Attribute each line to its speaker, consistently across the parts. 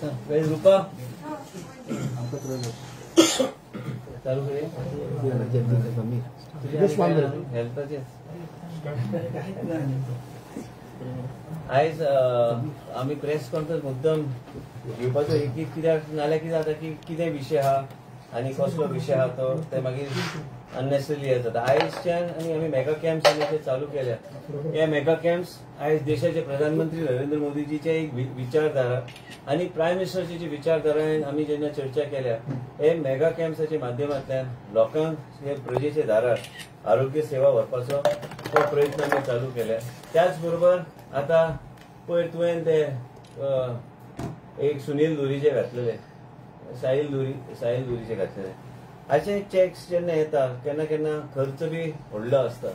Speaker 1: रुपा चालू करूया हेल्थाचे आयज आमी प्रेस कॉन्फरन्स मुद्दम घेवपाचो एक कित्याक नाल्यार कितें जाता की कितें विशय आहा आनी कसलो विशय आहा तो ते मागीर अननेसेसरी हें जाता आयजच्यान आनी आमी मेगा कॅम्प्स आनी ते चालू केल्या हे मेगा कॅम्प्स आयज देशाचे प्रधानमंत्री नरेंद्र मोदीजीचे एक विचारधारा आनी प्रायम मिनिस्टरची जी विचारधारान आमी जेन्ना चर्चा केल्या हे मेगा कॅम्प्साच्या माध्यमांतल्यान लोकांक हे प्रजेचे दारार आरोग्य सेवा व्हरपाचो तो प्रयत्न आमी चालू केल्या त्याच बरोबर आता पयर तुवें ते एक सुनील दुरीचे घातलेले साहिल दुरीचे घातलेले अशे चॅक्स जेन्ना येता केन्ना केन्ना खर्च बी व्हडलो आसता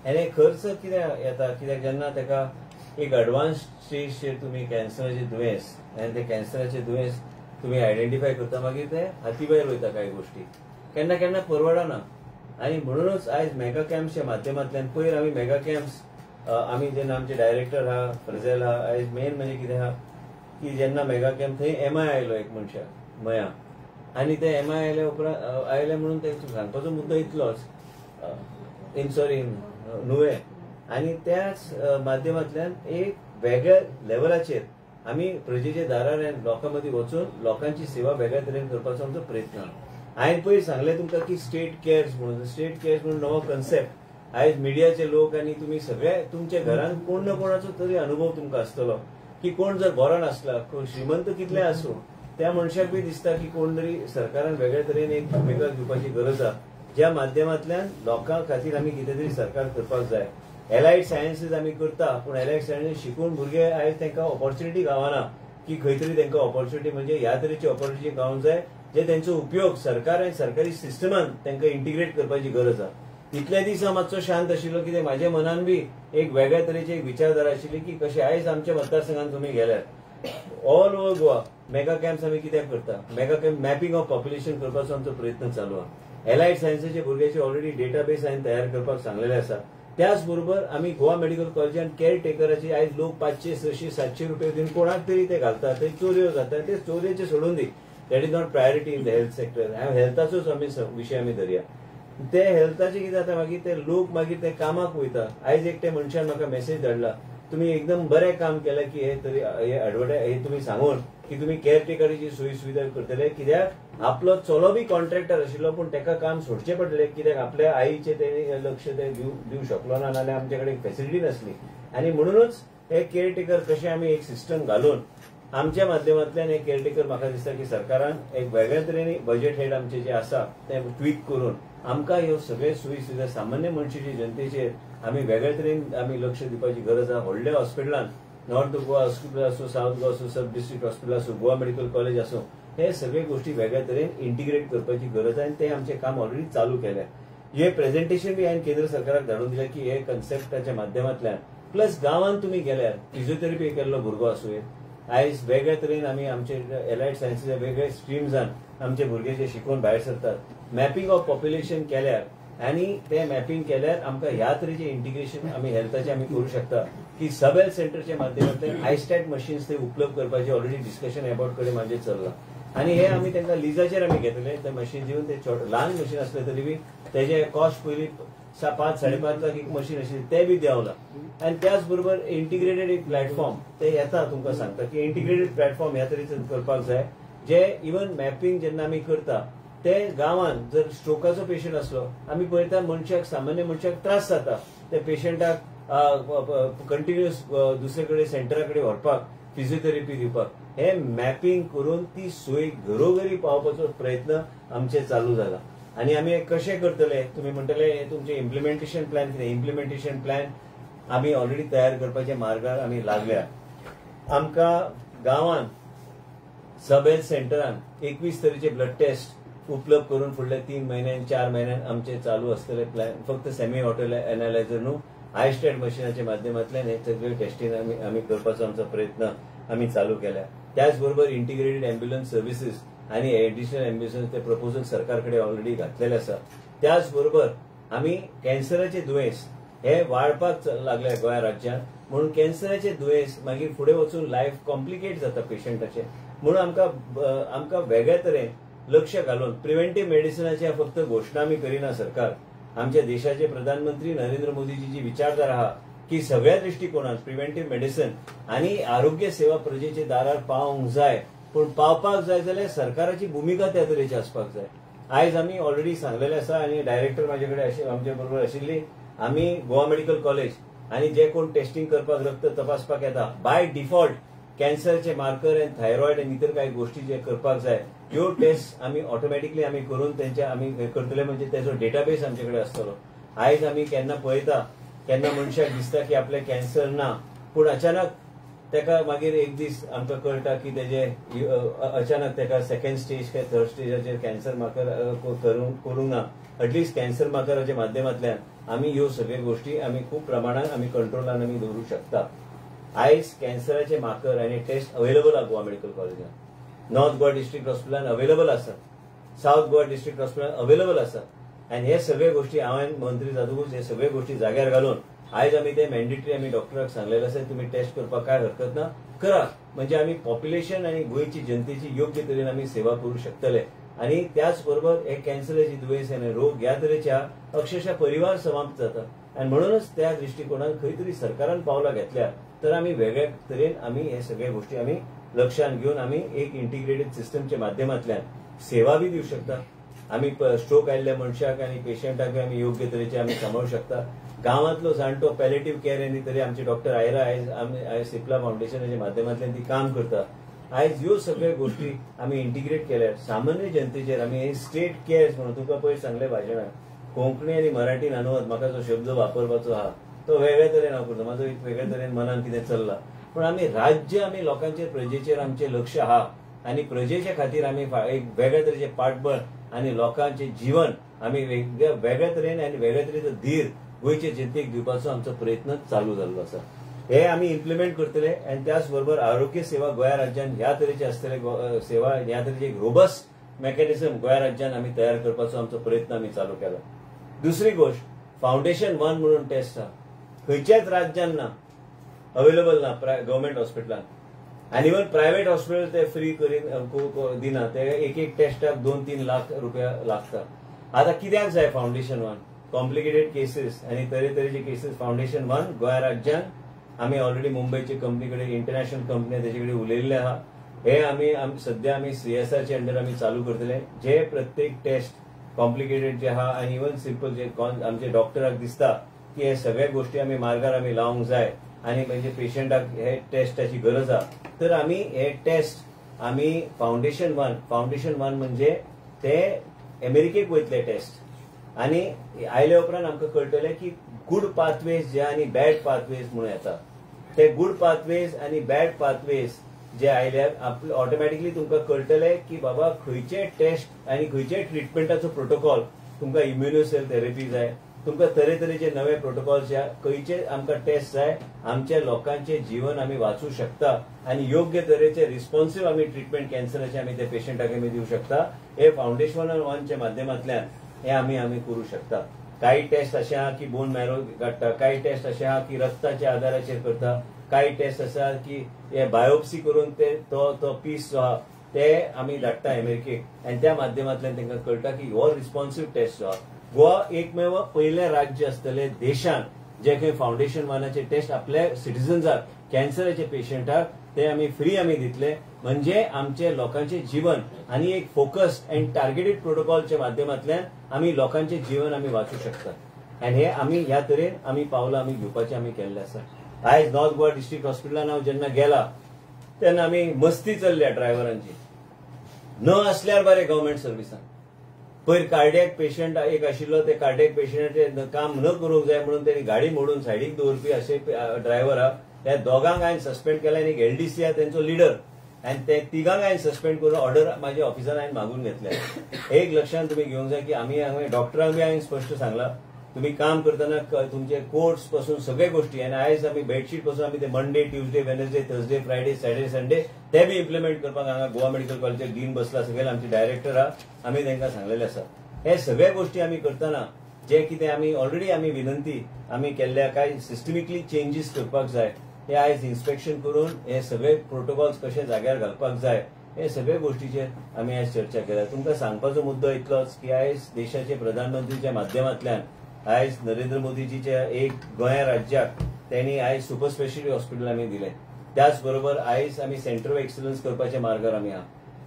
Speaker 1: आनी खर्च कित्याक येता कित्याक जेन्ना ताका एक एडवान्स स्टेजचेर तुमी कॅन्सराचे दुयेंस आनी ते कॅन्सराचे दुयेंस तुमी आयडेंटिफाय करता मागीर ते हाती भायर वयता कांय गोश्टी केन्ना केन्ना परवडना आनी म्हणूनच आयज मेगा कॅम्प्सच्या माध्यमांतल्यान पयर आमी मेगा कॅम्प्स आमी जेन्ना आमचे डायरेक्टर आहा फ्रजेल आहा आयज मेन म्हणजे कितें आहा की जेन्ना मेगा कॅम्प थंय एमआय आयलो एक मनशाक मया आनी ते एमआय आयले उपरांत आयले म्हणून ते सांगपाचो मुद्दो इतलोच नुवे आनी त्याच माध्यमांतल्यान एक वेगळ्या लेवलाचेर आमी प्रजेच्या दारार लोकां मदीं वचून लोकांची सेवा वेगळ्या तरेन करपाचो आमचो प्रयत्न हांवें पयर सांगलें तुमकां की स्टेट केअर्स म्हणून नवो कन्सेप्ट आयज मिडियाचे लोक आनी तुमी सगळे तुमच्या घरांत कोण ना कोणाचो तरी अनुभव तुमकां आसतलो की कोण जर बरो नासला श्रीमंत कितले आसूं त्या मनशाक बी दिसता की कोण तरी सरकारान वेगळ्या तरेन एक भुमिका घेवपाची गरज आहा ज्या माध्यमांतल्यान लोकां खातीर आमी कितें तरी सरकार करपाक जाय एलायड सायन्सीस आमी करता पूण एलायड सायन्सीस शिकून भुरगे आयज तांकां ऑपॉर्च्युनिटी गावना की खंय तरी तांकां ऑपॉर्च्युनिटी म्हणजे ह्या तरेची ऑपॉर्च्युनिटी गावंक जाय जे तांचो उपयोग सरकार आनी सरकारी सिस्टमान तांकां इंटिग्रेट करपाची गरज आहा इतले दीस हांव मातसो शांत आशिल्लो कितें म्हाज्या मनान बी एक वेगळ्या तरेची एक विचारधारा आशिल्ली की कशें आयज आमच्या मतदारसंघात तुमी गेल्यार all over Goa mega camps आमी कित्याक करता mega camp mapping of population करपाचो आमचो प्रयत्न चालू आहा एलायड सायन्सीचे भुरग्याचे ऑलरेडी डेटाबेस हांवें तयार करपाक सांगलेले आसा त्याच बरोबर आमी गोवा मेडिकल कॉलेजान केअर टेकराचे आयज लोक 500, 600, 700 रुपया दिवन कोणाक तरी ते घालता ते चोऱ्यो जाता ते चोरयेचे सोडून दी that is not priority in the health sector हेल्थाचोच आमी विशय आमी धरया ते हेल्थाचे कितें जाता मागीर ते लोक मागीर ते कामाक वयता आयज एकटे मनशान म्हाका मेसेज धाडला तुम्ही एकदम बरें काम केलें की हे तरी हे तुमी सांगून की तुमी केअर टेकराची सोयी सुविधा करतले कित्याक आपलो चलो बी कॉन्ट्रॅक्टर आशिल्लो पूण ताका काम सोडचें पडलें कित्याक आपल्या आईचे ते लक्ष ते दिवंक शकलो ना नाल्यार आमचे कडेन फॅसिलिटी नासली आनी म्हणूनच हे केअर टेकर कशें आमी एक सिस्टम घालून आमच्या माध्यमांतल्यान हे केअर टेकर म्हाका दिसता की सरकारान एक वेगळ्या तरेन बजेट हेड आमचे जे आसा ते ट्वीक करून आमकां ह्यो सगळे सोयी सुविधा सामान्य मनशाची जनतेचेर आमी वेगळ्या तरेन आमी लक्ष दिवपाची गरज आहा व्हडल्या हॉस्पिटलान नॉर्थ गोवा हॉस्पिटल आसूं साउथ गोवा आसूं सब डिस्ट्रिक्ट हॉस्पिटल आसूं गोवा मेडिकल कॉलेज आसूं हे सगळे गोष्टी वेगळ्या तरेन इंटिग्रेट करपाची गरज आहे ते आमचे काम ऑलरेडी चालू केल्या हे प्रेझेंटेशन बी हांवें केंद्र सरकाराक धाडून दिलें की हे कन्सेप्टाच्या माध्यमांतल्यान प्लस गांवांत तुमी गेल्यार फिजिओथेरपी केल्लो भुरगो आसूं आयज वेगळ्या तरेन आमी आमचे एलायड सायन्सीच्या वेगळ्या स्ट्रिम्सान आमचे भुरगे जे शिकून भायर सरतात मॅपिंग ऑफ पॉप्युलेशन केल्यार आनी ते मॅपिंग केल्यार आमकां ह्या तरेचे इंटिग्रेशन आमी हेल्थाचे आमी करूं शकता की सब हेल्थ सेंटरच्या माध्यमांतल्यान आयस्टॅट मशीन्स ते उपलब्ध करपाचे ऑलरेडी डिस्कशन एबाउट कडेन म्हाजें चल्लां आनी हे आमी तांकां लिजाचेर आमी घेतले ते मशीन दिवन ते ल्हान मशीन आसले तरी बी तेजे कॉस्ट पयलीं 5-5.5 लाख एक मशीन आशिल्ली ते बी देंवला आनी त्याच बरोबर इंटिग्रेटेड एक प्लॅटफॉर्म ते येता तुमकां सांगता की इंटिग्रेटेड प्लॅटफॉर्म ह्या तरेचे करपाक जाय जे इवन मॅपिंग जेन्ना आमी करता ते गांवांत जर स्ट्रोकाचो पेशंट आसलो आमी पळयता मनशाक सामान्य मनशाक त्रास जाता ते पेशंटाक कंटिन्युअस दुसरे कडेन सेंटरा कडेन व्हरपाक फिजिओथेरपी दिवपाक हे मॅपिंग करून ती सोय घरोघरी पावपाचो प्रयत्न आमचे चालू जाला आनी आमी हे कशें करतले तुमी म्हणटले तुमचे इम्प्लिमेंटेशन प्लॅन कितें इम्प्लिमेंटेशन प्लॅन आमी ऑलरेडी तयार करपाच्या मार्गार आमी लागल्या आमकां गांवांत सब हेल्थ सेंटरान 21 तरेचे ब्लड टेस्ट उपलब्ध करून फुडल्या 3 म्हयन्यान 4 म्हयन्यान आमचे चालू आसतले प्लॅन फक्त सेमी ऑटो एनालायझर न्हू आयस्टॅट मशिनाच्या माध्यमांतल्यान हे सगळे टेस्टिंग आमी करपाचो आमचो प्रयत्न आमी चालू केला त्याच बरोबर इंटिग्रेटेड एम्ब्युलन्स सर्व्हिसीस आनी एडिशनल एम्ब्युलन्स ते प्रपोजल सरकार कडेन ऑलरेडी घातलेले आसा त्याच बरोबर आमी कॅन्सराचे दुयेंस हे वाडपाक लागले गोंय राज्यांत म्हणून कॅन्सराचे दुयेंस मागीर फुडें वचून लायफ कॉम्प्लिकेट जाता पेशंटाचे. म्हणून आमकां वेगळ्या तरेन लक्ष घालून प्रिव्हेंटिव्ह मेडिसिनाची फक्त घोशणा आमी करिना सरकार. आमच्या देशाचे प्रधानमंत्री नरेंद्र मोदीजी जी विचारधारा आहा की सगळ्या दृष्टिकोनात प्रिव्हेंटिव्ह मेडिसिन आणि आरोग्य सेवा प्रजेच्या दारार पावंक जाय. पूण पावपाक जाय जाल्यार सरकाराची भूमिका त्या तरेची आसपाक जाय. आयज आमी ऑलरेडी सांगलेले आसा आनी डायरेक्टर म्हाजे कडेन आमचे बरोबर आशिल्ली. आमी गोवा मेडिकल कॉलेज आनी जे कोण टेस्टिंग करपाक रक्त तपासपाक येता बाय डिफॉल्ट कॅन्सरचे मार्कर एंड थायरॉइड आनी इतर काही गोष्टी जे करपाक जाय ह्यो टेस्ट आमी ऑटोमॅटिकली आमी करून तेंच्या आमी करतले. म्हणजे तेजो डेटाबेस आमचे कडेन आसतलो. आयज आमी केन्ना पळयता केन्ना मनशाक दिसता की आपले कॅन्सर ना, पूण अचानक तेका मागीर एक दीस आमकां कळटा की तेजे अचानक तेका सेकंड स्टेज काय थर्ड स्टेजाचेर कॅन्सर मार्कर करूंक ना. एटलिस्ट कॅन्सर मार्कराच्या माध्यमांतल्यान आमी ह्यो सगळ्यो गोष्टी आमी खूब प्रमाणात आमी कंट्रोलान आमी दवरूंक शकता. आयज कॅन्सराचे मार्कर आनी टेस्ट अवेलेबल आहा गोवा मेडिकल कॉलेजान. नॉर्थ गोवा डिस्ट्रिक्ट हॉस्पिटलान अवेलेबल आसा, साउथ गोवा डिस्ट्रिक्ट हॉस्पिटलान अवेलेबल आसा. आनी हे सगळे गोष्टी हांवें मंत्री जातकूच हे सगळे गोष्टी जाग्यार घालून आयज आमी ते मॅन्डेटरी आमी डॉक्टराक सांगलेले आसा तुमी टेस्ट करपाक काय हरकत ना, करा. म्हणजे आमी पॉप्युलेशन आनी गोंयची जनतेची योग्य तरेन आमी सेवा करूं शकतले. आनी त्याच बरोबर हे कॅन्सराची दुयेंस आनी रोग ह्या तरेच्या अक्षरशः परिवार समाप्त जाता. आनी म्हणूनच त्या दृष्टिकोनान खंय तरी सरकारान पावलां घेतल्या तर आमी वेगळ्या तरेन आमी हे सगळे गोष्टी आमी लक्षात घेवन आमी एक इंटिग्रेटेड सिस्टमच्या माध्यमांतल्यान सेवा बी दिवंक शकता. आमी स्ट्रोक आयिल्ल्या मनशाक आनी पेशंटाक आमी योग्य तरेचे आमी सांबाळूंक शकता. गांवांतलो जाणटो पॅलेटिव्ह केअर आनी तरी आमची डॉक्टर आयरा आयज सिप्ला फाउंडेशनाच्या माध्यमांतल्यान ती काम करता. आयज ह्यो सगळ्यो गोष्टी आमी इंटिग्रेट केल्यार सामान्य जनतेचेर आमी स्टेट केअर्स म्हणून तुका पयर सांगले भाशणांत कोंकणी आनी मराठीन अनुवाद म्हाका जो शब्द वापरपाचो आहा तो वेगळ्या तरेन हांव करता. म्हाजो एक वेगळ्या तरेन मनान कितें चल्लां. पूण आमी राज्य आमी लोकांचेर प्रजेचेर आमचें लक्ष आहा आनी प्रजेच्या खातीर आमी एक वेगळ्या तरेचे पाठबळ आनी लोकांचे जीवन आमी वेगळ्या तरेन आनी वेगळ्या तरेचो धीर गोंयचे जनतेक दिवपाचो आमचो प्रयत्न चालू जाल्लो आसा. हे आमी इम्प्लिमेंट करतले. आनी त्याच बरोबर आरोग्य सेवा गोंया राज्यान ह्या तरेचे आसतले सेवा ह्या तरेचे एक रोबस्ट मेकॅनिझम गोंया राज्यान आमी तयार करपाचो आमचो प्रयत्न आमी चालू केला. दुसरी गोष्ट फाउंडेशन 1 म्हणून टेस्ट आहा खंयच्याच राज्यान ना, अवेलेबल ना गव्हर्मेंट हॉस्पिटलान. आनी इवन प्रायव्हेट हॉस्पिटल ते फ्री करीन दिना. ते एक टेस्टाक 2-3 लाख रुपया लागता. आता कित्याक जाय फाउंडेशन 1? कॉम्प्लिकेटेड केसीस आनी तरेतरेचे केसीस फाउंडेशन 1 गोंया राज्यान आमी ऑलरेडी मुंबयचे कंपनी कडेन इंटरनॅशनल कंपनी तेजे कडेन उलयल्ले आहा. हे आमी सध्या आमी CSRचे अंडर आमी चालू करतले. जे प्रत्येक टेस्ट कॉम्प्लिकेटेड जे आहा आनी इवन सिंपल जे आमचे डॉक्टराक दिसता की हे सगळ्या गोष्टी आमी मार्गार आमी लावंक जाय आनी म्हणजे पेशंटाक हे टेस्टाची गरज आहा तर आमी हे टेस्ट आमी फाउंडेशन 1 म्हणजे ते अमेरिकेक वयतले टेस्ट. आनी आयले उपरांत आमकां कळटलें की गुड पाथवेज जे आनी बॅड पाथवेज म्हणून येता. ते गुड पाथवेज आनी बॅड पाथवेज जे आयल्यार ऑटोमॅटिकली तुमकां कळटले की बाबा खंयचे टेस्ट आनी खंयचे ट्रिटमेंटाचो प्रोटोकॉल तुमकां इम्युनोसेल थेरपी जाय, तुमकां तरेतरेचे नवे प्रोटोकॉल्स जाय, खंयचे आमकां टेस्ट जाय. आमच्या लोकांचे जीवन आमी वाचूंक शकता आनी योग्य तरेचे रिस्पॉन्सिव्ह आमी ट्रिटमेंट कॅन्सराचे आमी ते पेशंटाक आमी दिवंक शकता. हे फाउंडेशन 1च्या माध्यमांतल्यान हे आमी करूं शकता. काही टेस्ट असे आहा की बोन मॅरो काडटा, काही टेस्ट असे आहा की रक्ताच्या आधाराचेर करता, काही टेस्ट आसा की हे बायोप्सी करून ते तो पीस जो आहा ते आमी धाडटा अमेरिकेक आनी त्या माध्यमांतल्यान तांकां कळटा की हो रिस्पॉन्सिव्ह टेस्ट जो आहा. गोवा एकमेव पयले राज्य आसतले देशान जे खंय फाउंडेशन 1चे टेस्ट आपल्या सिटिझन्साक कॅन्सराचे पेशंटाक ते आमी फ्री आमी दितले. म्हणजे आमचे लोकांचे जीवन आनी एक फोकस्ड अँड टार्गेटेड प्रोटोकॉलच्या माध्यमांतल्यान आमी लोकांचे जीवन आमी वाचूंक शकता. आनी हे आमी ह्या तरेन आमी पावलां आमी घेवपाचें आमी केल्लें आसा. आयज नॉर्थ गोवा डिस्ट्रिक्ट हॉस्पिटलान हांव जेन्ना गेला तेन्ना आमी मस्ती चल्ल्या ड्रायव्हरांची. न आसल्यार बरें गव्हर्मेंट सर्विसान पयर कार्डियॅक पेशंट एक आशिल्लो. ते कार्डियॅक पेशंटाचें काम न करूंक जाय म्हणून तेणी गाडी मोडून सायडीक दवरपी अशे ड्रायव्हर आहा. त्या दोगांक हांवें सस्पेंड केला आनी LDC आहा तेंचो लिडर आनी ते तिगांक हांवें सस्पेंड करून ऑर्डर म्हाज्या ऑफिसान हांवें मागून घेतल्या. एक लक्षांत तुमी घेवंक जाय की आमी हांवें डॉक्टरांक बी हांवें स्पश्ट सांगलां तुम्ही काम करताना तुमचे कोर्ट्स पासून सगळे गोष्टी आनी आयज आमी बेडशीट पासून आमी ते Monday Tuesday Wednesday Thursday Friday Saturday Sunday ते बी इम्प्लिमेंट करपाक हांगा गोवा मेडिकल कॉलेजाचे डीन बसला. सगळे आमचे डायरेक्टर आहा आमी तांकां सांगलेले आसा. हे सगळे गोष्टी आमी करताना जे कितें आमी ऑलरेडी आमी विनंती आमी केल्ल्या काय सिस्टमिकली चेंजीस करपाक जाय हे आयज इन्स्पेक्शन करून हे सगळे प्रोटोकॉल्स कशे जाग्यार घालपाक जाय हे सगळे गोष्टीचेर आमी आयज चर्चा केल्या. तुमकां सांगपाचो मुद्दो इतलोच की आयज देशाचे प्रधानमंत्रीच्या माध्यमांतल्यान आयज नरेंद्र मोदीजीच्या एक गोंया राज्याक त्यांनी आयज सुपर स्पेशालिटी हॉस्पिटल आमी दिले. त्याच बरोबर आयज आमी सेंटर ऑफ एक्सलन्स करपाच्या मार्गार आमी आहा.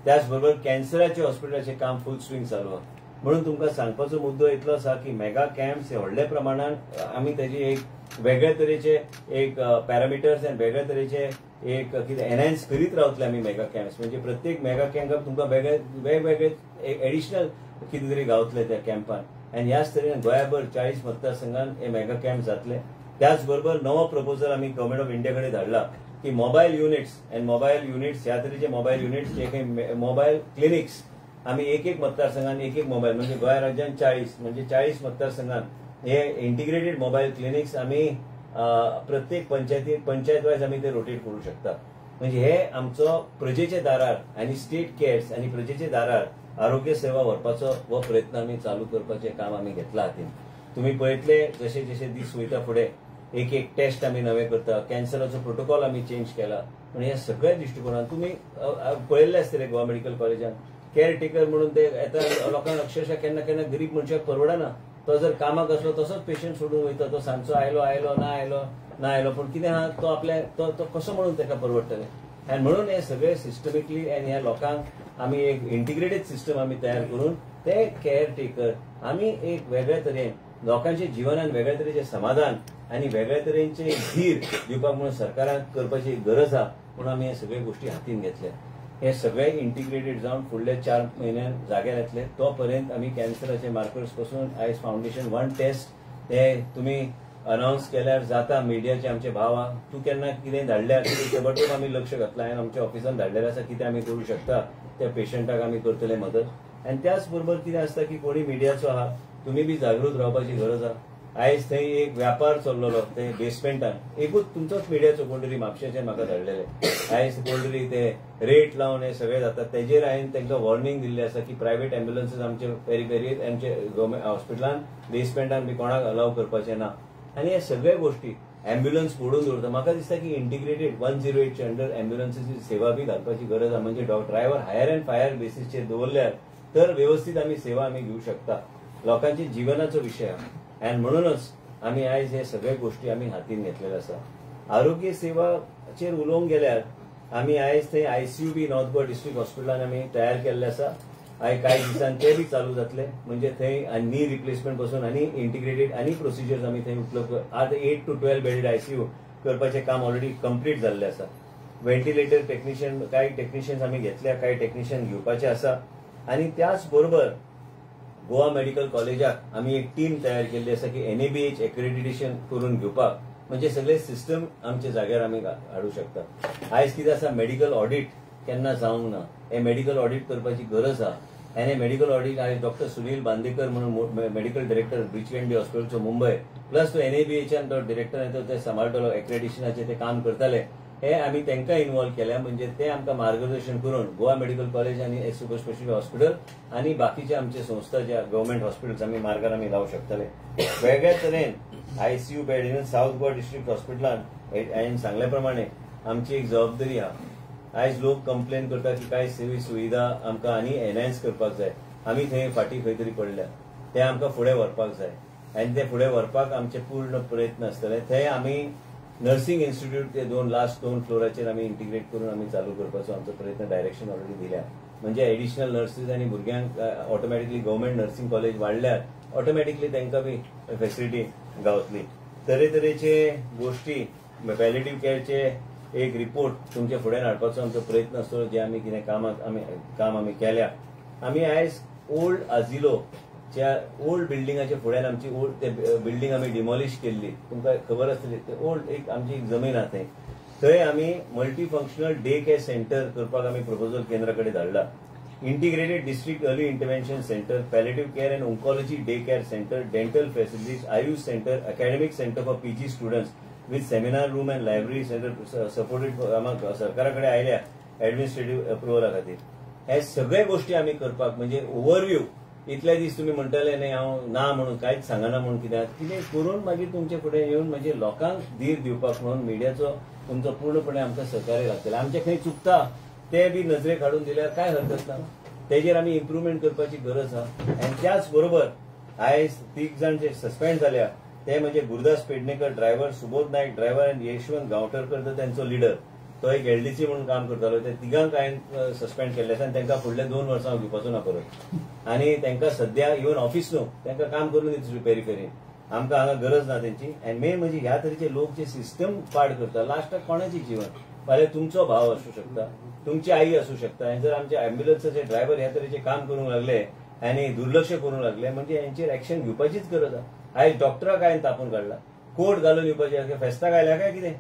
Speaker 1: त्याच बरोबर कॅन्सराचे हॉस्पिटलाचे काम फुल स्विंग चालू आहा. म्हणून तुमकां सांगपाचो मुद्दो इतलो आसा की मेगा कॅम्प्स हे व्हडल्या प्रमाणात आमी तेजी एक वेगळ्या तरेचे एक पॅरामिटर्स आनी वेगळ्या तरेचे एक कितें एनहान्स करीत रावतले आमी मेगा कॅम्प्स. म्हणजे प्रत्येक मेगा कॅम्पाक तुमकां वेगवेगळे एडिशनल कितें तरी गावतले त्या कॅम्पान. आनी ह्याच तरेन गोंयाभर 40 मतदारसंघात हे मेगा कॅम्प जातले. त्याच बरोबर नवो प्रपोजल आमी गव्हर्नमेंट ऑफ इंडिया कडेन धाडला की मोबायल युनिट्स ह्या तरेचे मोबायल युनिट्स जे काही मोबायल क्लिनिक्स आमी एक मतदारसंघात एक मोबायल म्हणजे गोंया राज्यात 40 म्हणजे 40 मतदारसंघात हे इंटिग्रेटेड मोबायल क्लिनिक्स आमी प्रत्येक पंचायत वायज आमी ते रोटेट करू शकता. म्हणजे हे आमचो प्रजेच्या दारार आनी स्टेट केअर्स आनी प्रजेच्या दारार आरोग्य सेवा व्हरपाचो हो प्रयत्न आमी चालू करपाचें काम आमी घेतला हातीन. तुम्ही पळयतले जशे जशे दीस वयता फुडें एक टेस्ट आमी नवे करता. कॅन्सराचो प्रोटोकॉल आमी चेंज केला. म्हणजे हे सगळ्या दृश्टिकोनान तुम्ही पळयल्ले आसतले गोवा मेडिकल कॉलेजान केअर टेकर म्हणून ते येता लोकांक अक्षरशः केन्ना केन्ना गरीब मनशाक परवडना. तो जर कामाक असलो तसोच पेशंट सोडून वयता. तो सांजचो आयलो ना आयलो पण कितें आहा तो आपल्या तो कसो म्हणून ताका परवडटले. आनी म्हणून हे सगळे सिस्टमिकली आनी ह्या लोकांक आमी एक इंटिग्रेटेड सिस्टम आमी तयार करून ते केअर टेकर आमी एक वेगळ्या तरेन लोकांच्या जिवनान वेगळ्या तरेचे समाधान आनी वेगळ्या तरेचे धीर दिवपाक म्हणून सरकाराक करपाची गरज आहा. म्हणून आमी हे सगळे गोष्टी हातीन घेतल्या. हे सगळे इंटिग्रेटेड जावन फुडल्या 4 म्हयन्यान जाग्यार येतले. तो पर्यंत आमी कॅन्सराचे मार्कर्स पासून आयज फाउंडेशन 1 टेस्ट ते तुमी अनाउन्स केल्यार जाता. मिडियाचे आमचे भाव आहा. तूं केन्ना कितें धाडल्यार ताबडतोब आमी लक्ष घातला आनी आमच्या ऑफिसान धाडलेलें आसा कितें आमी करूं शकता त्या पेशंटाक आमी करतले मदत. आनी त्याच बरोबर कितें आसता की कोणी मिडियाचो आहा तुमी बी जागृत रावपाची गरज आहा. आयज थंय एक व्यापार चल्लोलो ते बेसमेंटान एकूच तुमचोच मिडियाचो कोण तरी म्हापशेच्यान म्हाका धाडलेले. आयज कोण तरी ते रेट लावन हे सगळे जाता तेजेर हांवें तांकां वॉर्निंग दिल्ली आसा की प्रायवेट एम्ब्युलन्सीस आमचे पेरी आमचे गव्हर्मेंट हॉस्पिटलान बेसमेंटान बी कोणाक अलाव करपाचे ना. आनी हे सगळे गोष्टी एम्ब्युलन्स फोडून दवरता. म्हाका दिसता की इंटिग्रेटेड 108च्या अंडर एम्ब्युलन्सीची सेवा बी घालपाची गरज आहा. म्हणजे ड्रायव्हर हायर अँड फायर बेसिसचेर दवरल्यार तर व्यवस्थित आमी सेवा आमी घेवं शकता. लोकांच्या जिवनाचो विशय आहा. आनी म्हणूनच आमी आयज हे सगळे गोष्टी आमी हातीन घेतलेले आसा. आरोग्य सेवाचेर उलोवंक गेल्यार आमी आयज थंय आयसीयू बी नॉर्थ गोवा डिस्ट्रिक्ट हॉस्पिटलान आमी तयार केल्ले आसा. कांय दिसान ते बी चालू जातले. म्हणजे थंय नी रिप्लेसमेंट पासून आनी इंटिग्रेटेड आनी प्रोसिजर्स आमी थंय उपलब्ध आतां 8 to 12 बेडेड आयसीयू करपाचें काम ऑलरेडी कंप्लीट जाल्लें आसा. व्हेंटिलेटर टेक्निशियन कांय टेक्निशियन्स आमी घेतल्या कांय टेक्निशियन घेवपाचे आसा. आनी त्याच बरोबर गोवा मेडिकल कॉलेजाक आमी एक टीम तयार केल्ली आसा की NABH एक्रेडिटेशन करून घेवपाक. म्हणजे सगळे सिस्टम आमच्या जाग्यार आमी हाडूं शकता. आयज कितें आसा मेडिकल ऑडिट केन्ना जावंक ना. हे मेडिकल ऑडिट करपाची गरज आहा. आनी मेडिकल ऑडिट आयज डॉक्टर सुनील बांदेकर म्हणून मेडिकल डायरेक्टर ब्रिचवेंडी हॉस्पिटलचो मुंबय प्लस तो NABHच्यान तो डिरेक्टर ते सांबाळटलो एक्रेडिशनाचे ते काम करताले. हे आमी तांकां इन्वॉल्व केल्या. म्हणजे ते आमकां मार्गदर्शन करून गोवा मेडिकल कॉलेज आनी सुपर स्पेशालिटी हॉस्पिटल आनी बाकीचे आमचे संस्था ज्या गव्हर्मेंट हॉस्पिटल्स आमी मार्गार आमी लावंक शकतले. वेगळ्या तरेन ICU bed even south Goa district हॉस्पिटलान हांवें सांगल्या प्रमाणे आमची एक जबाबदारी आहा. आयज लोक कंप्लेन करता की कांय सेवी सुविधा आमकां आनी एनहान्स करपाक जाय. आमी थंय फाटीं खंय तरी पडल्या. ते आमकां फुडें व्हरपाक जाय आनी ते फुडें व्हरपाक आमचे पूर्ण प्रयत्न आसतले. थंय आमी नर्सिंग इन्स्टिट्यूट ते लास्ट 2 फ्लोराचेर आमी इंटिग्रेट करून आमी चालू करपाचो आमचो प्रयत्न डायरेक्शन ऑलरेडी दिल्या. म्हणजे एडिशनल नर्सीस आनी भुरग्यांक ऑटोमॅटिकली गव्हर्मेंट नर्सिंग कॉलेज वाडल्यार ऑटोमॅटिकली तांकां बी फेसिलिटी गावतली. तरेतरेचे गोष्टी पॅलिएटिव्ह केअरचे एक रिपोर्ट तुमच्या फुड्यान हाडपाचो आमचो प्रयत्न आसतलो. जे आमी कितें काम आमी केल्या. आमी आयज ओल्ड आजिलोच्या ओल्ड बिल्डिंगाच्या फुड्यान आमची ओल्ड ते बिल्डिंग आमी डिमॉलिश केल्ली. तुमकां खबर आसतली ते ओल्ड एक आमची एक जमीन आहा थंय. थंय आमी multi functional day care centre करपाक आमी प्रपोजल केंद्रा कडेन धाडला. Integrated district early intervention centre, palliative care end oncology day care centre, dental facilities, Ayush centre, academic centre for PG students with seminar room and library centre supported आम्हाला सरकारा कडेन आयल्या administrative अप्रुवला खातीर. हे सगळे गोष्टी आमी करपाक म्हणजे ओव्हरव्यू इतले दीस तुम्ही म्हणटाले न्ही हांव ना म्हणून कांयच सांगना म्हणून कितें करून मागीर तुमचे फुडें येवन म्हणजे लोकांक धीर दिवपाक म्हणून मिडियाचो तुमचो पूर्णपणे आमकां सहकार्य लागतलें. आमचे खंय चुकता ते बी नजरेक हाडून दिल्यार काय हरकत ना. तेजेर आमी इम्प्रुवमेंट करपाची गरज आहा. आनी त्याच बरोबर आयज 3 जाण जे सस्पेंड जाल्या ते म्हणजे गुरुदास पेडणेकर ड्रायव्हर, सुबोध नायक ड्रायव्हर आनी यशवंत गांवटरकर तो त्यांचो लिडर. तो एक एलडीसी म्हणून काम करतालो. ते तिगांक हांवें सस्पेंड केल्ले आसा आनी तांकां फुडल्या 2 वर्सां घेवपाचो ना परत. आनी तांकां सद्या इवन ऑफिस न्हू तांकां काम करून दितली पेरिफेरीन. आमकां हांगा गरज ना तेंची. आनी मेन म्हणजे ह्या तरेचे लोक जे सिस्टम पाड करता लास्टाक कोणाची जीवन. फाल्यां तुमचो भाव आसूं शकता, तुमची आई आसूं शकता. आनी जर आमचे अँब्युलन्साचे ड्रायव्हर ह्या तरेचे काम करूंक लागले आनी दुर्लक्ष करूंक लागले म्हणजे यांचेर एक्शन घेवपाचीच गरज आहा. आयज डॉक्टराक हांवें तापोवन काडला, कोट घालून येवपाचे फेस्ताक आयल्या काय कितें.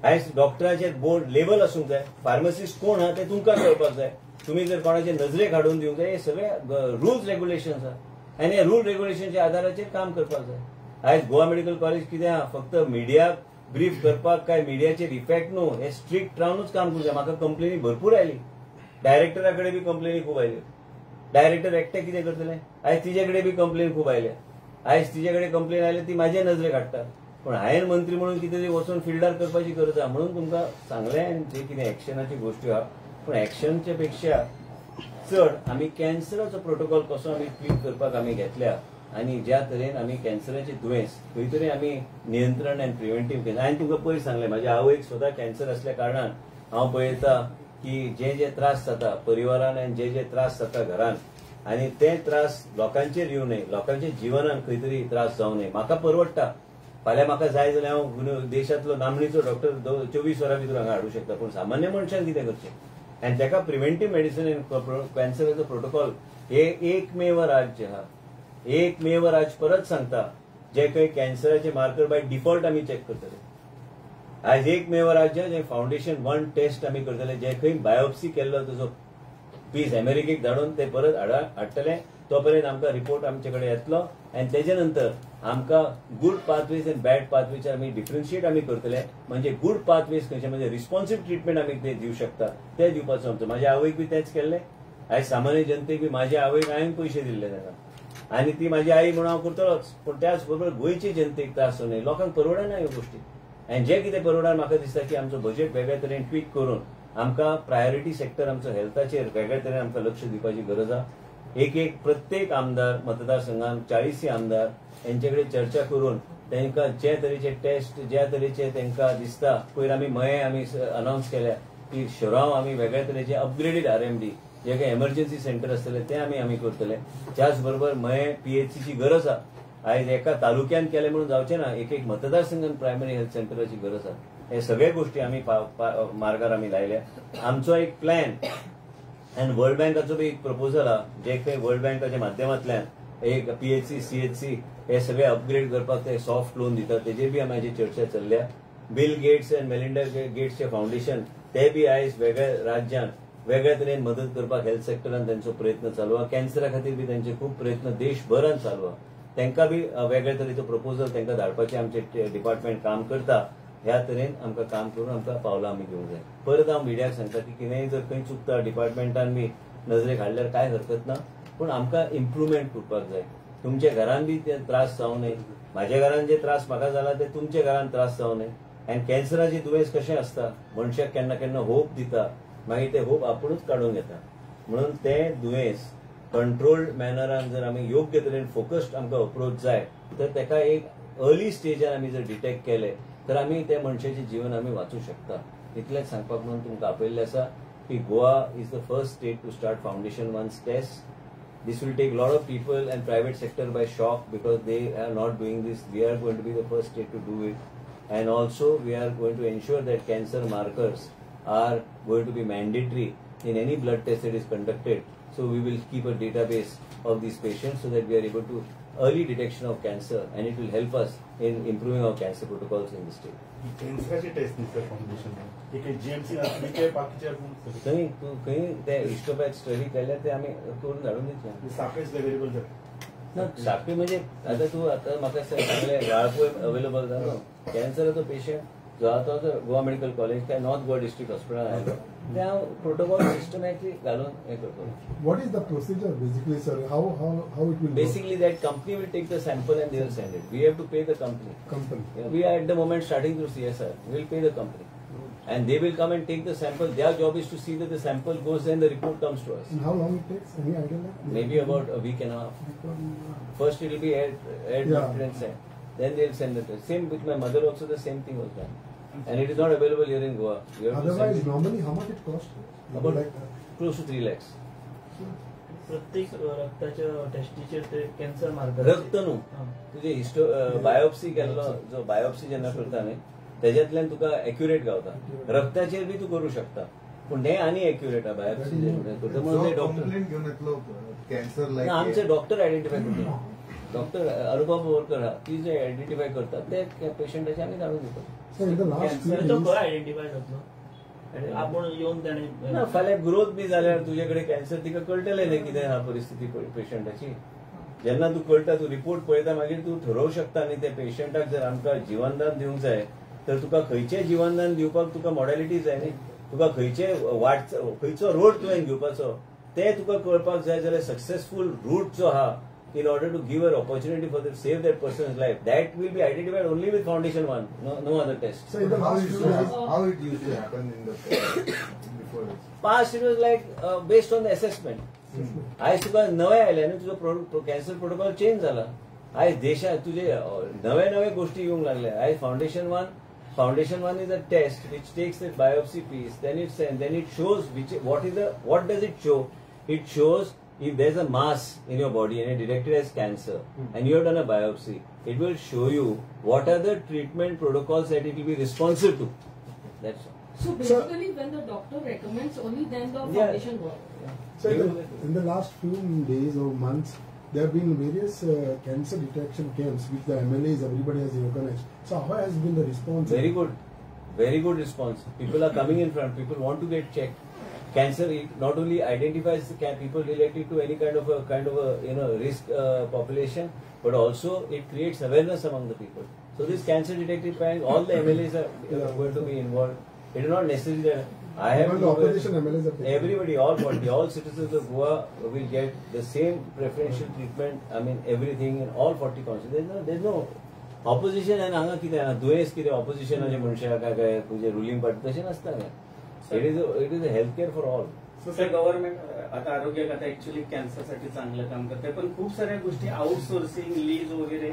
Speaker 1: आयज डॉक्टरांचे बोर्ड लेबल आसूंक जाय. फार्मासिस्ट कोण आहा ते तुमकां कळपाक जाय. तुम्ही जर कोणाचे नजरेक हाडून दिवंक जाय. हे सगळे रुल्स रेग्युलेशन्स आहा आनी हे रूल रेग्युलेशनच्या आदाराचेर काम करपाक जाय. आयज गोवा मेडिकल कॉलेज कितें आहा फक्त मिडियाक ब्रीफ करपाक काय मिडियाचेर इफेक्ट न्हू, हे स्ट्रिक्ट रावनूच काम करूं जाय. म्हाका कंप्लेनी भरपूर आयली, डायरेक्टरा कडेन बी कंप्लेनी खूब आयल्यो. डायरेक्टर एकटे कितें करतले. आयज तिचे कडेन बी कंप्लेन खूब आयल्या. आयज तिचे कडेन कंप्लेन आयल्या ती म्हाजे नजरेक हाडटा. पण हांवें मंत्री म्हणून कितें तरी वचून फिल्डार करपाची गरज आहा. म्हणून तुमकां सांगलें जे कितें एक्शनाची गोश्टी आहा. पण एक्शनचे पेक्षा चड आमी कॅन्सराचो प्रोटोकॉल कसो आमी ट्रीट करपाक आमी घेतल्या आनी ज्या तरेन आमी कॅन्सराचे दुयेंस खंय तरी आमी नियंत्रण आनी प्रिव्हेंटीव केलें. हांवें तुमकां पयलीं सांगलें म्हाज्या आवयक सुद्दां कॅन्सर आसल्या कारणान हांव पळयता की जे त्रास जाता परिवारान आनी जे त्रास जाता घरान आनी ते त्रास लोकांचेर येवं न्हय, लोकांच्या जिवनान खंय तरी त्रास जावं न्हय. म्हाका परवडटा. फाल्यां म्हाका जाय जाल्यार हांव देशांतलो नामनेचो डॉक्टर 24 वरां भितर हांगा हाडूं शकता. पूण सामान्य मनशान कितें करचें. आनी ताका प्रिव्हेंटीव मेडिसीन कॅन्सराचो प्रोटोकॉल हे एकमेव राज्य आहा. एकमेव राज्य परत सांगता जे खंय कॅन्सराचे मार्कर बाय डिफॉल्ट आमी चॅक करतले. आज एकमेव राज्य जे फाउंडेशन 1 टेस्ट आमी करतले. जे खंय बायोप्सी केल्लो तुजो पीस अमेरिकेक धाडून ते परत हाडटले. तो पर्यंत आमकां रिपोर्ट आमचे कडेन येतलो आनी तेजे नंतर आमकां गूड पाथवेज आनी बॅड पाथवेचेर आमी डिफरन्शिएट आमी करतले. म्हणजे गूड पाथवेज खंयचे म्हणजे रिस्पॉन्सिव्ह ट्रिटमेंट आमी ते दिवंक शकता ते दिवपाचो आमचो. म्हाज्या आवयक बी तेंच केल्लें. आयज सामान्य जनतेक बी म्हाज्या आवयक हांवें पयशे दिल्ले ताका आनी ती म्हाजी आई म्हणून हांव करतलोच. पूण त्याच बरोबर गोंयचे जनतेक त्रास जावं न्हय. लोकांक परवडना ह्यो गोश्टी. आनी जे कितें परवडना म्हाका दिसता की आमचो बजेट वेगळ्या तरेन ट्वीक करून आमकां प्रायोरिटी सेक्टर आमचो हेल्थाचेर वेगळ्या तरेन आमकां लक्ष दिवपाची गरज आहा. एक प्रत्येक आमदार मतदारसंघान 40 आमदार यांचे कडेन चर्चा करून तांकां जे तरेचे टेस्ट ज्या तरेचे तांकां दिसता पयर आमी मये आमी अनाउन्स केल्या की शिराव आमी वेगळ्या तरेचे अपग्रेडेड RMD जे काही एमर्जन्सी सेंटर आसतले ते आमी करतले. त्याच बरोबर मये PHCची गरज आहा. आयज एका तालुक्यान केले म्हणून जावचें ना. एक मतदारसंघान प्रायमरी हेल्थ सेंटराची गरज आहा. हे सगळे गोष्टी आमी मार्गार आमी लायल्या. आमचो एक प्लॅन आनी वर्ल्ड बँकाचो बी एक प्रपोजल आहा जे खंय वर्ल्ड बँकाच्या माध्यमांतल्यान एक PHC CHC हे सगळे अपग्रेड करपाक ते सॉफ्ट लोन दितात. तेजेर बी आमी चर्चा चल्ल्या. बिल गेट्स आनी मेलिंडा गेट्सचे फाउंडेशन ते बी आयज वेगळ्या राज्यान वेगळ्या तरेन मदत करपाक हेल्थ सेक्टरान तांचो प्रयत्न चालू आहा. कॅन्सरा खातीर बी तांचे खूब प्रयत्न देशभरान चालू आहा. तांकां बी वेगळ्या तरेचो प्रपोजल तांकां धाडपाचें आमचे डिपार्टमेंट काम करता. ह्या तरेन आमकां काम करून आमकां पावलां आमी घेवंक जाय. परत हांव मिडियाक सांगता की कितेंय जर खंय चुकता डिपार्टमेंटान बी नजरेक हाडल्यार काय हरकत ना. पूण आमकां इम्प्रुवमेंट करपाक जाय. तुमच्या घरान बी ते त्रास जावं न्हय. म्हाज्या घरान जे त्रास म्हाका जाला ते तुमच्या घरान त्रास जावं न्हय. आनी कॅन्सराचें दुयेंस कशें आसता मनशाक केन्ना केन्ना होप दिता मागीर ते होप आपुणूच काडून घेता. म्हणून ते दुयेंस कंट्रोल्ड मॅनरान जर आमी योग्य तरेन फोकस्ड आमकां अप्रोच जाय तर ताका एक अर्ली स्टेजान आमी जर डिटेक्ट केले तर आमी त्या मनशाचें जीवन आमी वाचूंक शकता. इतलेंच सांगपाक म्हणून तुमकां आपयल्लें आसा की Goa is the first state to start foundation 1 test. This will take a lot of people and private sector by shock because they are not doing this. We are going to be the first state to do it. And also we are going to ensure that cancer markers are going to be mandatory in any blood test that is conducted. So we will keep a database of these patients so that we are able to early detection of cancer and it will help us in improving our cancer protocols in the state.
Speaker 2: कॅन्सराची test दिसता foundation एक GMC बाकीचे
Speaker 1: खंय तूं खंय ते हिस्टोपॅथ study केल्यार ते आमी करून धाडून दितले.
Speaker 2: सापेज अवेलेबल जाता
Speaker 1: ना सापी म्हणजे आतां तूं आतां म्हाका सांगलें गाळपोय अवेलेबल जालो. कॅन्सराचो पेशंट जो आता तो गोवा मेडिकल कॉलेज काय नॉर्थ गोवा डिस्ट्रिक्ट हॉस्पिटल आयलो ते हांव प्रोटोकॉल सिस्टमॅटिकली घालून हे करतो.
Speaker 3: What is the procedure basically, sir? How it will work?
Speaker 1: Basically, that company will take the sample and they will send it. We have to pay the company.
Speaker 3: Company.
Speaker 1: Yeah, we are at the moment starting through CSR. We will pay the company. And they will come and take the sample. Their job is to see that the sample goes there and the report comes to us.
Speaker 3: And how long it takes? Any idea?
Speaker 1: Maybe about a week and a half. First it will be aired
Speaker 3: Yeah.
Speaker 1: and sent. Then they will send the test. Same with my mother also, the same thing was done. And it is not available here in Goa. You have to
Speaker 3: Otherwise,
Speaker 1: send it.
Speaker 3: normally how much it costs?
Speaker 1: About
Speaker 3: Like,
Speaker 1: close to 3 lakhs.
Speaker 4: प्रत्येक रक्ताच्या टेस्टीचेर ते cancer marker
Speaker 1: रक्त न्हू तुझे biopsy केल्लो जो biopsy जेन्ना करता न्ही तेज्यातल्यान तुका एक्युरेट गावता. रक्ताचेर बी तूं करूं शकता पूण हें आनी एक्युरेट आहा बायोप्सी
Speaker 5: कंप्लेंट घेऊन येतलो कॅन्सर
Speaker 1: आमचे डॉक्टर आयडेंटिफाय करतात. डॉक्टर अनुभव बोरकर आहा ती जे आयडेंटिफाय करतात ते पेशंटाचे आमी धाडून दितात.
Speaker 3: so in the last few
Speaker 4: cancer तो
Speaker 3: days,
Speaker 4: खंय आयडेंटिफाय जातलो आपण येऊन त्याने
Speaker 1: ना फाल्यां ग्रोथ बी जाल्यार तुजे कडेन कॅन्सर तिका कळटलें न्ही कितें आहा परिस्थिती पेशंटाची. जेन्ना तूं कळटा तूं रिपोर्ट पळयता मागीर तूं ठरोवंक शकता न्ही त्या पेशंटाक जर आमकां जिवनदान दिवंक जाय तर तुका खंयचें जिवनदान दिवपाक तुका मॉडॅलिटी जाय न्ही. तुका खंयचो रोड तुवें घेवपाचो ते तुका कळपाक जाय जाल्यार सक्सेसफूल रूट जो आहा in order to give an opportunity for them to save that person's life, that will be identified only with Foundation 1, no other test.
Speaker 3: so in the last few days,
Speaker 5: how it used to happen in the before this?
Speaker 1: Past it was like based on the assessment. आज तुका नवे आयले न्ही तुजो cancer protocol change जाला. आज देशात तुझे नवे गोष्टी येवंक लागले. आज Foundation 1 is a test which takes the biopsy piece, then it shows what does it show? It shows if there's a mass in your body and it detected as cancer and you have done a biopsy, it will show you what are the treatment protocols that it will be responsive to. That's all.
Speaker 6: So basically when the doctor recommends, only then the foundation works.
Speaker 3: so in the last few days or months, there have been various cancer detection camps which the MLAs, everybody has organized. So how has been the response?
Speaker 1: Very good response. People are coming in front. People want to get checked. Cancer not only identifies the people related to any kind of a risk population, but also it creates awareness among the people. So this cancer detective panel, all the MLAs are going to be involved. It is not necessary that I have
Speaker 3: Even the opposition MLAs are taking.
Speaker 1: Everybody, all citizens of Goa will get the same preferential treatment. I mean everything in all 40 constituencies. There's no opposition and हांगा कितें दुयेंस कितें ऑपोजिशनाचे मनशाक काय तुझे ruling party तशें नसता काय. It is a healthcare for all.
Speaker 7: Sir government आता आरोग्य खाता ऍक्च्युअली कॅन्सरसाठी चांगलं काम करते पण खूप साऱ्या गोष्टी आउटसोर्सिंग लीज वगैरे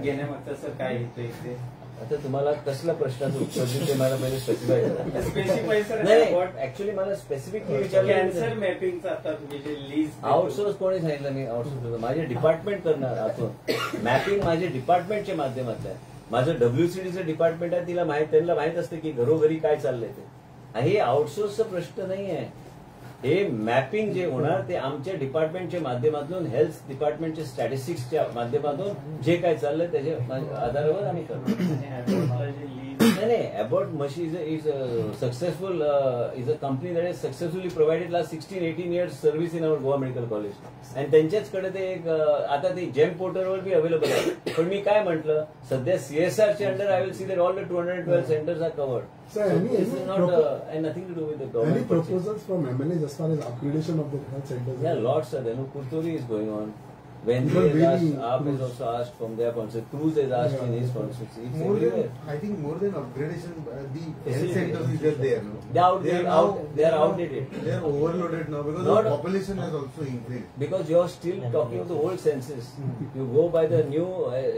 Speaker 7: घेण्यामागचं सर काय येते ते
Speaker 1: आता तुम्हाला कसला प्रश्नाचं उत्तर देऊ ते मला पहिले स्पेसिफाय करा.
Speaker 7: स्पेसिफाय सर
Speaker 1: नाही ऍक्च्युअली मला स्पेसिफिकली विचारलं
Speaker 7: कॅन्सर मॅपिंगचं आता तुम्ही जे लीज
Speaker 1: आउटसोर्स कोणी सांगितलं मी आउटसोर्स माझे डिपार्टमेंट करणार आतून मॅपिंग माझे डिपार्टमेंटच्या माध्यमातलं आहे. माझं WCDचं डिपार्टमेंट आहे त्यांना माहित असतं की घरोघरी काय चाललंय ते. हे आउटसोर्सचा प्रश्न नाही आहे. हे मॅपिंग जे होणार ते आमच्या डिपार्टमेंटच्या माध्यमातून हेल्थ डिपार्टमेंटच्या स्टॅटिस्टिक्सच्या माध्यमातून जे काय चाललंय त्याच्या आधारावर आम्ही करतो. नाही Abbott machine is a successful is a company that has successfully provided last 16-18 years service in our Goa Medical College. आणि त्यांच्याचकडे ते एक आता ते जेम पोर्टलवर बी अवेलेबल आहे. पण मी काय म्हटलं सध्या CSR च्या under I will see that all the 212 centres are covered.
Speaker 3: So
Speaker 1: This is not nothing to do with the
Speaker 3: any
Speaker 1: government.
Speaker 3: proposals from MLAs as far as upgradation of the health centers?
Speaker 1: Yeah, lots are there. No, Kurturi is going on. When
Speaker 3: But
Speaker 1: they asked,
Speaker 3: really,
Speaker 1: AAP is also asked from their constituency. Cruz is asked in his constituency. It's
Speaker 5: More
Speaker 1: everywhere.
Speaker 5: than, I think more than upgradation, the health
Speaker 1: Facilities.
Speaker 5: centers is just there. No?
Speaker 1: They are outdated.
Speaker 5: They are overloaded now because
Speaker 1: Not-
Speaker 5: the population has also increased.
Speaker 1: Because you are still talking of the old census. You go by the new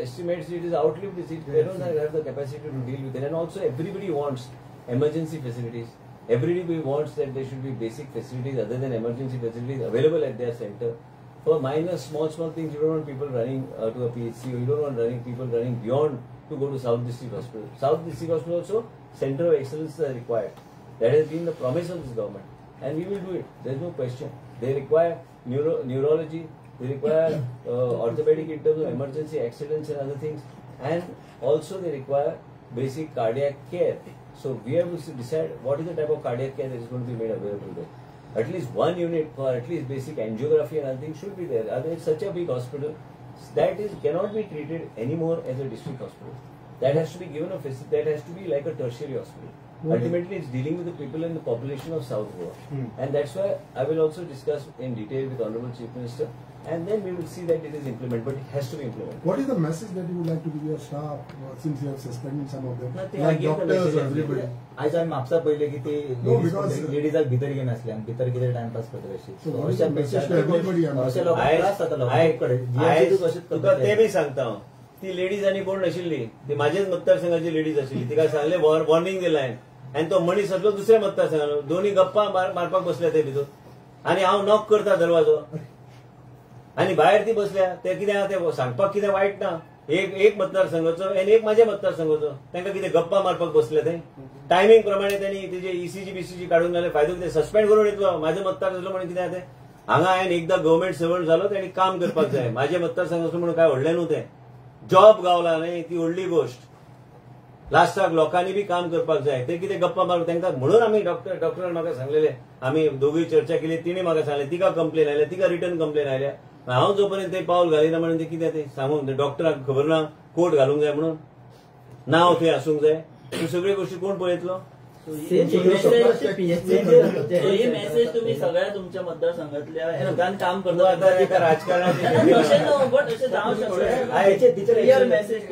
Speaker 1: estimates, it is outlived this. They don't have the capacity to deal with it. And also everybody wants emergency facilities. Everybody wants that there should be basic facilities other than emergency facilities available at their center. For minor, small things, you don't want people running to a PHC, or you don't want people running beyond to go to South District Hospital. South District Hospital also, center of excellence are required. That has been the promise of this government. And we will do it. There is no question. They require neurology, they require orthopedic in terms of emergency accidents and other things. And also they require basic cardiac care. So we have to decide what is the type of cardiac care that is going to be made available there. At least one unit for at least basic angiography and other things should be there. Otherwise, such a big hospital that cannot be treated anymore as a district hospital. that has to be given a facility, that has to be like a tertiary hospital. Ultimately, it's dealing with the people in the population of South Goa. And that's why I will also discuss in detail with Honorable Chief Minister, and then we will see that it is implemented, but it has to be implemented.
Speaker 3: What is the message that you would like to give your staff since you have suspended some of them,
Speaker 8: Nothing,
Speaker 3: like
Speaker 8: I gave the
Speaker 3: doctors or
Speaker 8: message.
Speaker 3: everybody?
Speaker 8: आज आम्ही म्हापसा पहिले की ते
Speaker 3: No, because-
Speaker 8: लेडीजाक भितर घेवन आसले भितर कितें टाइमपास करता अशी
Speaker 3: So what is the message to everybody?
Speaker 8: अशा लोकांक त्रास जाता लोकांकडे
Speaker 1: तुका ते मी सांगता हांव. ती लेडीज आनी कोण नाशिल्ली, ती माझ्याच मतदारसंघाची लेडीज आशिल्ली. तिका सांगले वॉर्निंग दिलाय, आनी तो मनीस असलो दुसऱ्या मतदारसंघात. दोन्ही गप्पा मारपाक बसल्या ते भितर, आनी हांव नॉक करता दरवाजो, आनी भायर ती बसल्या. ते कितें आहा ते सांगपाक कितें वायट ना. एक मतदारसंघाचो आनी एक म्हाज्या मतदारसंघाचो, तांकां कितें गप्पा मारपाक बसले ते. टायमिंग प्रमाणे त्यांनी तेजे ईसीजी बीसीजी काढून घाले, फायदो कितें सस्पेंड करून येतलो. माझे मतदार असलो म्हणून कितें ते हांगा हांवें एकदां गव्हर्मेंट सर्वंट जालो, त्यांनी काम करपाक जाय. माझे मतदारसंघाचो म्हणून काय व्हडलें न्हू तें. जॉब गावला न्ही ती व्हडली गोष्ट. लास्टाक लोकांनी बी काम करपाक जाय. ते कितें गप्पा मारून तांकां म्हणून आमी डॉक्टरान म्हाका सांगलेले, आमी दोगूय चर्चा केली. तिणी म्हाका सांगलें तिका कंप्लेन आयल्या, तिका रिटर्न कंप्लेन आयल्या. हांव जोपर्यंत ते पावल घालिना म्हणून ते कितें ते सांगून डॉक्टराक खबर ना कोट घालूंक जाय म्हणून, नांव थंय आसूंक जाय. ह्यो सगळ्यो गोश्टी कोण पळयतलो?
Speaker 4: ही मेसेज तुम्ही सगळ्या तुमच्या मतदारसंघातल्या लोकांनी काम
Speaker 1: आता
Speaker 4: करता
Speaker 1: तिका राजकारणाची
Speaker 4: अशें न्हू, बट अशें जावंक शकता. क्लियर मेसेज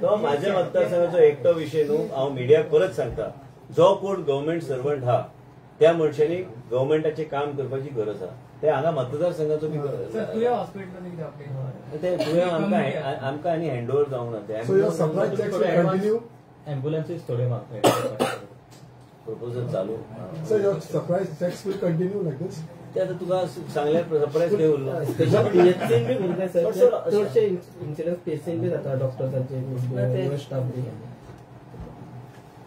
Speaker 1: तो माझ्या मतदारसंघाचो एकटो विषय न्हू. हांव मिडियाक परत सांगता, जो कोण गव्हर्मेंट सर्वंट हा त्या मनशांनी गव्हर्मेंटाचें काम करपाची गरज आहा. ते हांगा मतदारसंघाचो बी गरज आहा. ते तुवें आमकां आनी हँडओव्हर जावंक ना. ते
Speaker 3: So your supply checks will continue.
Speaker 8: एम्ब्युलन्सीस थोडे मागतात
Speaker 1: प्रपोजल चालू.
Speaker 3: So your surprise checks will continue like this.
Speaker 1: ते आता तुका सांगल्यार सरप्रायज काय उरलो.
Speaker 9: पीएचसीन बी उरले सर, चडशे इन्सिडंट पीएचसीन बी जाता डॉक्टर्सांचे स्टाफ बी.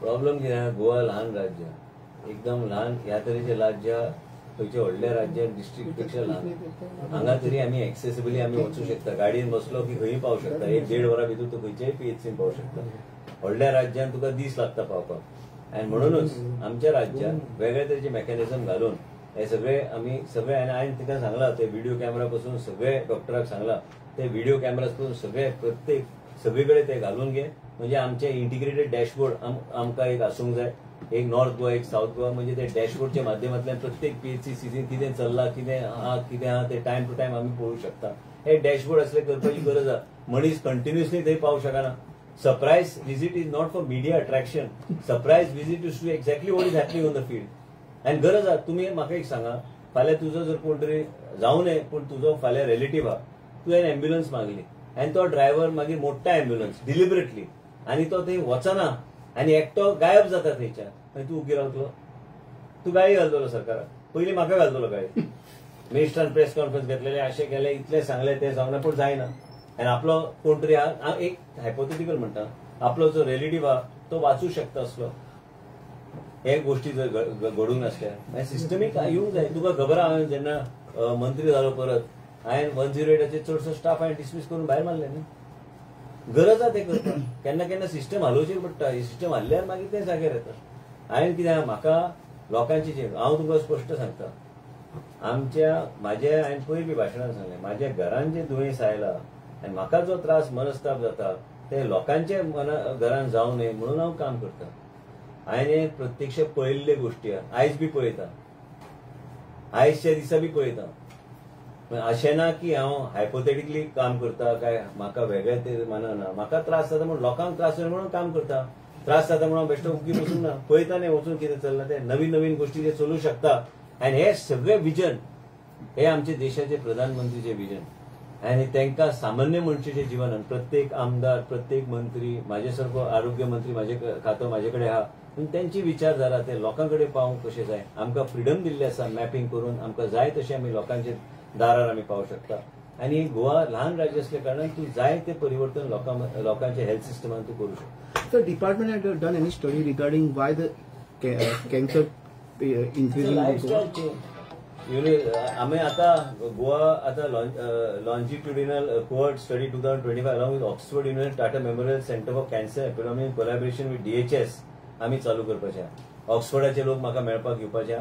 Speaker 1: प्रॉब्लेम कितें आहा, गोवा ल्हान राज्य, एकदम ल्हान. ह्या तरेचें राज्य खंयच्या व्हडल्या राज्यात डिस्ट्रिक्ट पेक्षा ल्हान. हांगा तरी आमी एक्सेसिबली आमी वचूं शकता. गाडयेन बसलो की खंयी पावूं शकता. 1-1.5 वरां भितर तूं खंयच्याय पीएचसीन पावूं शकता. व्हडल्या राज्यान तुका दीस लागता पावपाक. आनी म्हणूनच आमच्या राज्यात वेगळे तरेचे मेकॅनिझम घालून हे सगळे आमी सगळे, आनी हांवें तिका सांगला ते व्हिडिओ कॅमेरा पासून सगळे डॉक्टराक सांगला ते व्हिडिओ कॅमेरा पासून सगळे प्रत्येक सगळे कडेन ते घालून घे. म्हणजे आमचे इंटिग्रेटेड डॅशबोर्ड आमकां एक आसूंक जाय. एक नॉर्थ गोवा एक साऊथ गोवा. म्हणजे ते डॅशबोर्डच्या माध्यमांतल्यान प्रत्येक पीएचसी सीझन कितें चल्ला, कितें आहा ते टायम टू टायम आमी पळोवंक शकता. हे डॅशबोर्ड असले करपाची गरज आहा. मनीस कंटिन्युअसली थंय पावूंक शकना. Surprise visit is not for media attraction. Surprise visit is to exactly what is happening on the field. आनी गरज आहा. तुमी म्हाका एक सांगा, फाल्यां तुजो जर कोण तरी जावं नये पूण तुजो फाल्यां रिलेटिव्ह आहा, तुवें एम्ब्युलन्स मागली आनी तो ड्रायव्हर मागीर मोडटा एम्ब्युलन्स डिलिबरेटली, आनी तो थंय वचना आनी एकटो गायब जाता थंयच्यान, मागीर तूं उगी रावतलो. तूं गाळी घालतलो सरकाराक. पयलीं म्हाका घालतलो गाळी. मिनिस्टरान प्रेस कॉन्फरन्स घेतलेले, अशें केलें, इतलें सांगलें, तें सांगलें, पूण जायना. आनी आपलो कोण तरी हांव एक हायपोथेटिकल म्हणटा, आपलो जो रिलेटिव्ह आहा तो वाचूंक शकता असलो. हे गोष्टी जर घडूंक नासल्या सिस्टमीक येवंक जाय. तुका खबर आहा, हांवें जेन्ना मंत्री जालो परत, हांवें 108चे चडसो स्टाफ हांवें डिसमीस करून भायर मारले न्ही. गरज आहा ते करपाक. केन्ना केन्ना सिस्टम हालोवचेर पडटा. ही सिस्टम हाल्ल्यार मागीर ते जाग्यार येता. हांवें कितें म्हाका लोकांची हांव तुमकां स्पश्ट सांगता, म्हाजे हांवें पयर बी भाशणांत सांगलें, म्हाज्या घरान जे दुयेंस आयला आनी म्हाका जो त्रास मनस्ताप जाता ते लोकांचे घरान जावं न्हय म्हणून हांव काम करता. हांवें हे प्रत्यक्ष पळयल्ले गोश्टी आहा. आयज बी पळयता, आयजच्या दिसा बी पळयता. अशें ना की हांव हायपोथेटिकली काम करता काय म्हाका वेगळे ते मानना. म्हाका त्रास जाता म्हणून लोकांक त्रास जाता म्हणून काम करता. त्रास जाता म्हणून बेश्टो उगी बसून ना, पळयता न्ही वचून कितें चल्लां ते नवीन नवीन गोश्टी ते चलूंक शकता. आनी हे सगळे विजन हे आमचे देशाचे प्रधानमंत्रीचे विजन. आनी तांकां सामान्य मनशेचे जिवनान प्रत्येक आमदार, प्रत्येक मंत्री, म्हाजे सारको आरोग्य मंत्री म्हाजे खातो म्हाजे कडेन आहा, पूण तेंची विचारधारा ते लोकां कडेन पावूंक कशें जाय. आमकां फ्रिडम दिल्लें आसा मॅपींग करून. आमकां जाय तशें आमी लोकांचे दारार आमी पावूंक शकता. आनी गोवा ल्हान राज्य असल्या कारणान तूं जाय ते परिवर्तन लोकांच्या हेल्थ सिस्टमान तूं करूं शकता.
Speaker 10: So department had done any study regarding why the cancer increasing in Goa?
Speaker 1: आमी आतां गोवा आतां longitudinal cohort study 2025 along with Oxford university Tata memorial centre for cancer epidemic collaboration with DHS आमी चालू करपाचे. ऑक्सफोर्डाचे लोक म्हाका मेळपाक येवपाचे.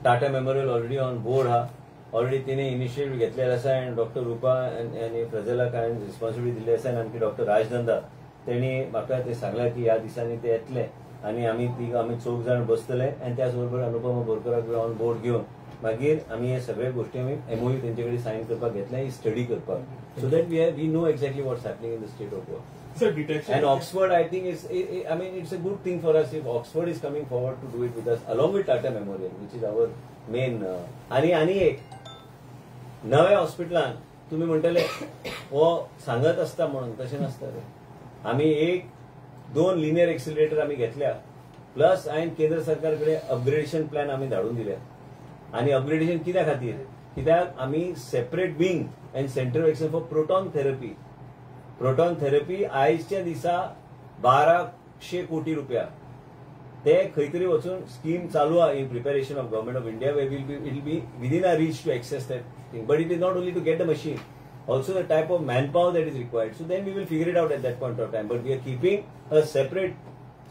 Speaker 1: Tata memorial already on board आहा. ऑलरेडी तिने इनिशिएटीव घेतलेले आसा. आनी डॉक्टर रुपा आनी फ्रजेलाक हांवें रिस्पॉन्सिबिलिटी दिल्ली आसा. आनी आमची डॉक्टर राजनंदा त्यांनी म्हाका ते सांगला की ह्या दिसांनी ते येतले आणि आमी 4 जाण बसतले आणि त्याच बरोबर अनुपमा बोरकराक ऑन बोर्ड घेवन मागीर आमी हे सगळे गोष्टी आमी MOU तेंचे कडेन सायन करपाक घेतले स्टडी करपाक so that we know exactly what's happening in the state of Goa.
Speaker 2: Sir, detection.
Speaker 1: And Oxford, I think, it's a good thing for us if Oxford is coming forward to do it with us, along with Tata Memorial, which is our main. आणि एक नव्या हॉस्पिटलान तुम्ही म्हणटले हो सांगत असता म्हणून तशें नसता रे. आमी 1-2 लिनियर एक्सिलरेटर आमी घेतल्या प्लस हांवें केंद्र सरकार कडेन अपग्रेडेशन प्लॅन आमी धाडून दिल्या आणि अपग्रेडेशन कित्या खातीर कित्याक आमी separate wing and centre of excellence for proton therapy आयजच्या दिसा 1200 कोटी रुपया ते खंय तरी वचून स्कीम चालू आहा in preparation of government of India way it will be within our reach to access that thing but it is not only to get the machine also the type of manpower that is required. So then we will figure it out at that point of time. But we are keeping a separate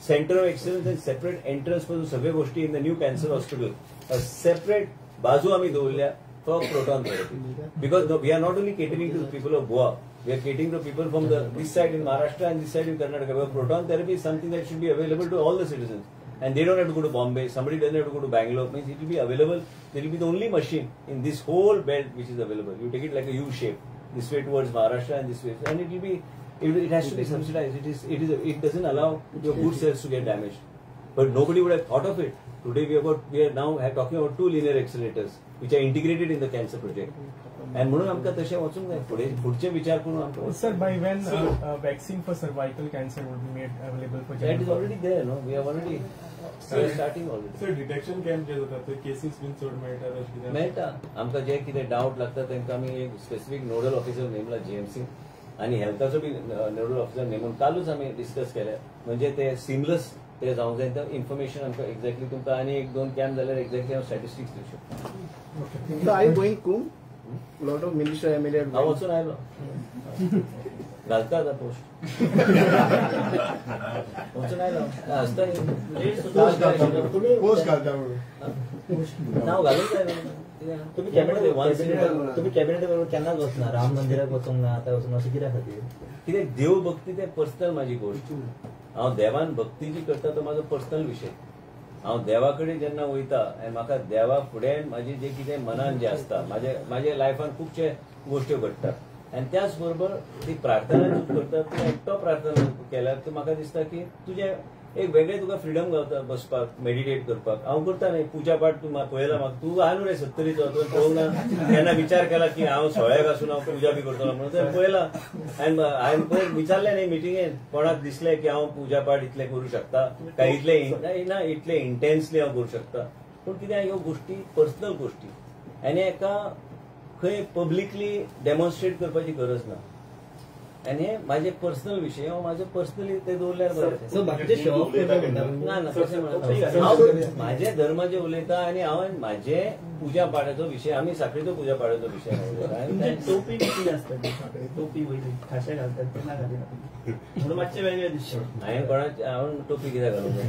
Speaker 1: center of excellence and separate entrance for सगळे गोष्टी in the new cancer hospital. A separate बाजू आम्ही दवरल्या for proton therapy. Because we are not only catering to the people of Goa, we are catering to people from this side in Maharashtra and this side in Karnataka. Where proton therapy is something that should be available to all the citizens. And they don't have to go to Bombay. Somebody doesn't have to go to Bangalore. Means it will be available. There will be the only machine in this whole belt which is available. You take it like a U shape. This way towards Maharashtra and this way, and it will be. It has to be subsidized. It doesn't allow your good cells to get damaged. But nobody would have thought of it. Today we are now talking about 2 linear accelerators which are integrated in the cancer project. And म्हणून आमकां तशें वचूंक जाय फुडचे विचार करून आमकां.
Speaker 2: Sir, by when vaccine for cervical cancer will be made available for?
Speaker 1: That is already there, no? We have already starting already.
Speaker 2: Sir, detection camp जे जातात ते केसेस बीन चड मेळटा अशें कितें?
Speaker 1: मेळटा आमकां जे कितें डावट लागता तांकां आमी एक स्पेसिफीक नोडल ऑफिसर नेमला GMC आणि हेल्थाचो बी नोडल ऑफिसर नेमून कालूच आमी डिस्कस केल्या म्हणजे ते सिमलस ते जावंक जाय तर इन्फॉर्मेशन आमकां एक्झॅक्टली तुमकां आनी 1-2 कॅम्प जाल्यार एक्झॅक्टली हांव स्टॅटिस्टिक्स दिवं शकता.
Speaker 10: So are you going Kum? Lot of minister MLA.
Speaker 1: हांव वचून आयलो घालता आतां पोस्ट वचून आयलो आसता
Speaker 5: पोस्ट घालता म्हणून
Speaker 1: नांव घालूंक जाय
Speaker 8: तुम्ही कॅबिनेट बरोबर केन्नाच वचना राम मंदिराक वचूंक ना आतां वचून अशें कित्या खातीर
Speaker 1: कित्याक देव भक्ती ते पर्सनल म्हाजी गोश्ट हांव देवान भक्ती जी करता तो म्हाजो पर्सनल विशय हांव देवा कडेन जेन्ना वयता आनी म्हाका देवा फुडें म्हाजी जे कितें मनान जें आसता म्हाज्या लायफान खुबशे गोश्ट्यो घडटात आनी त्याच बरोबर ती प्रार्थना तूं करता तूं एकटो प्रार्थना केल्यार तूं म्हाका दिसता की तुजें एक वेगळें तुका फ्रिडम गावता बसपाक मेडिटेट करपाक हांव करता न्ही पुजा पाठ तूं पळयला म्हाका तूं आहा न्हू रे 70चो तुवें पळोवंक ना केन्ना विचार केला की हांव सोळ्याक आसून हांव पुजा बी करतलो म्हणून तुवें पळयला आनी हांवें पयर विचारलें न्ही मिटिंगेन कोणाक दिसलें की हांव पुजा पाठ इतलें करूं शकता काय इतले इंटेन्सली हांव करूं शकता पूण कित्याक ह्यो गोश्टी पर्सनल गोश्टी आनी हेका खंय पब्लिकली डेमॉन्स्ट्रेट करपाची गरज ना आनी हे म्हाजे पर्सनल विशय हांव म्हाजे पर्सनली ते दवरल्यार बरें
Speaker 9: सो बाकीचे शो ऑफ
Speaker 1: ना तशें म्हणना हांव म्हाजे धर्माचे उलयता आनी हांवें म्हाजे पुजा पाठाचो विशय आमी साखळेचो पुजा पाठाचो विशय
Speaker 4: टोपी किती असतात टोपी वयली खाशे घालतात ते ना घालतात म्हणून मातशें वेगळें दिसता
Speaker 1: हांवें टोपी कित्याक घालूंक जाय